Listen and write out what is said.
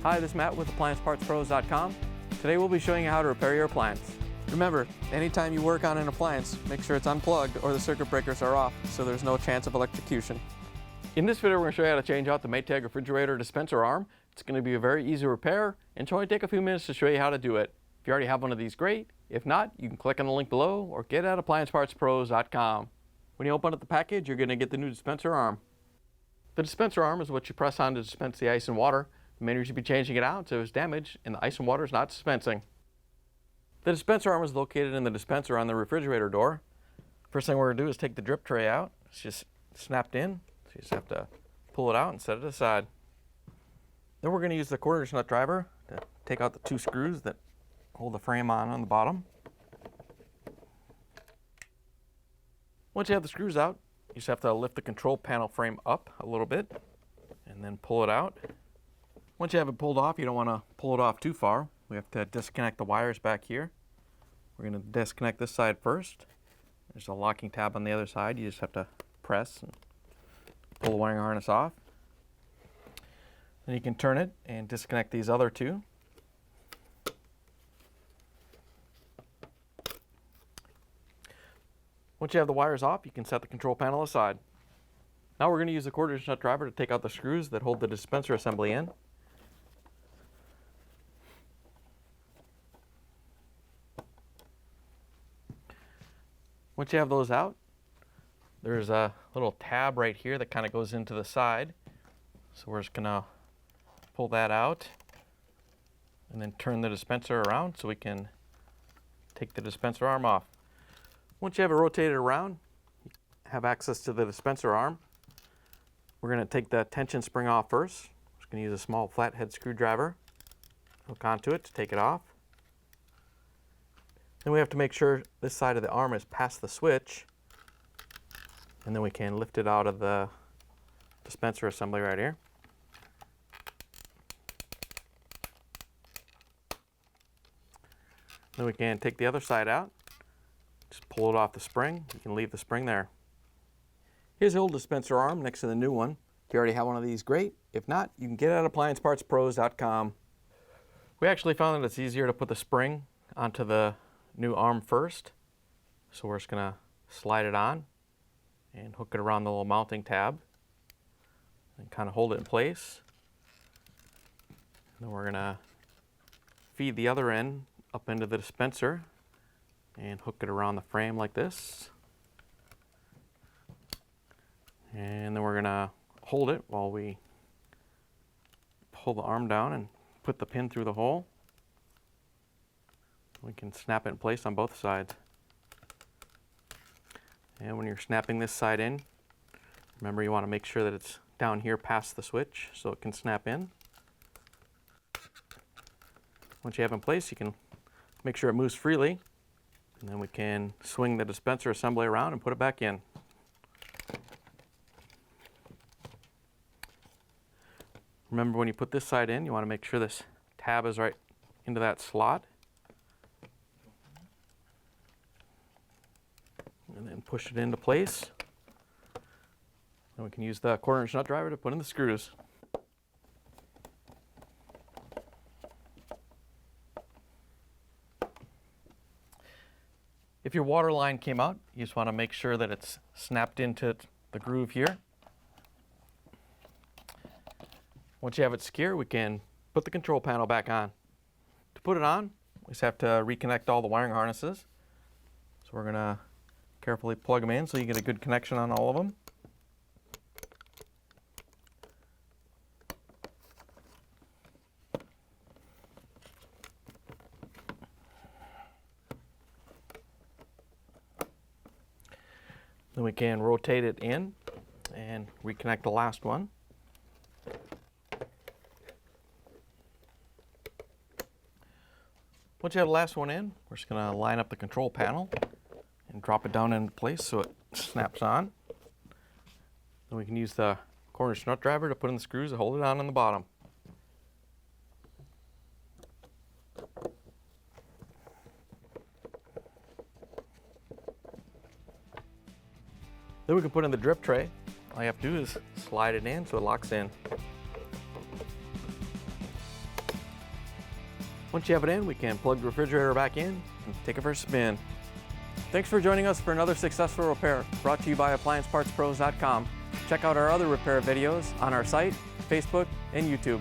Hi, this is Matt with AppliancePartsPros.com. Today we'll be showing you how to repair your appliance. Remember, anytime you work on an appliance, make sure it's unplugged or the circuit breakers are off so there's no chance of electrocution. In this video, we're going to show you how to change out the MaytagRefrigerator Dispenser Arm. It's going to be a very easy repair and should only take a few minutes to show you how to do it. If you already have one of these, great. If not, you can click on the link below or get it at AppliancePartsPros.com. When you open up the package, you're going to get the new dispenser arm. The dispenser arm is what you press on to dispense the ice and water. The main reason you should be changing it out so it's damaged and the ice and water is not dispensing. The dispenser arm is located in the dispenser on the refrigerator door. First thing we're going to do is take the drip tray out. It's just snapped in, so you just have to pull it out and set it aside. Then we're going to use the quarter-inch nut driver to take out the two screws that hold the frame on the bottom. Once you have the screws out, you just have to lift the control panel frame up a little bit and then pull it out. Once you have it pulled off, you don't want to pull it off too far. We have to disconnect the wires back here. We're going to disconnect this side first. There's a locking tab on the other side. You just have to press and pull the wiring harness off. Then you can turn it and disconnect these other two. Once you have the wires off, you can set the control panel aside. Now we're going to use the quarter-inch nut driver to take out the screws that hold the dispenser assembly in. Once you have those out, there's a little tab right here that kind of goes into the side. So we're just going to pull that out and then turn the dispenser around so we can take the dispenser arm off. Once you have it rotated around, you have access to the dispenser arm. We're going to take the tension spring off first. We're just going to use a small flathead screwdriver, hook onto it to take it off. Then we have to make sure this side of the arm is past the switch, and then we can lift it out of the dispenser assembly right here. Then we can take the other side out, just pull it off the spring. You can leave the spring there. Here's the old dispenser arm next to the new one. If you already have one of these, great. If not, you can get it at AppliancePartsPros.com. We actually found that it's easier to put the spring onto the new arm first. So we're just going to slide it on and hook it around the little mounting tab and kind of hold it in place. And then we're going to feed the other end up into the dispenser and hook it around the frame like this. And then we're going to hold it while we pull the arm down and put the pin through the hole. We can snap it in place on both sides. And when you're snapping this side in, remember you want to make sure that it's down here past the switch so it can snap in. Once you have it in place, you can make sure it moves freely. And then we can swing the dispenser assembly around and put it back in. Remember, when you put this side in, you want to make sure this tab is right into that slot. And then push it into place. Then we can use the quarter-inch nut driver to put in the screws. If your water line came out, you just want to make sure that it's snapped into the groove here. Once you have it secure, we can put the control panel back on. To put it on, we just have to reconnect all the wiring harnesses. So we're going to carefully plug them in so you get a good connection on all of them. Then we can rotate it in and reconnect the last one. Once you have the last one in, we're just going to line up the control panel and drop it down into place so it snaps on. Then we can use the quarter-inch nut driver to put in the screws to hold it on the bottom. Then we can put in the drip tray. All you have to do is slide it in so it locks in. Once you have it in, we can plug the refrigerator back in and take it for a spin. Thanks for joining us for another successful repair brought to you by AppliancePartsPros.com. Check out our other repair videos on our site, Facebook, and YouTube.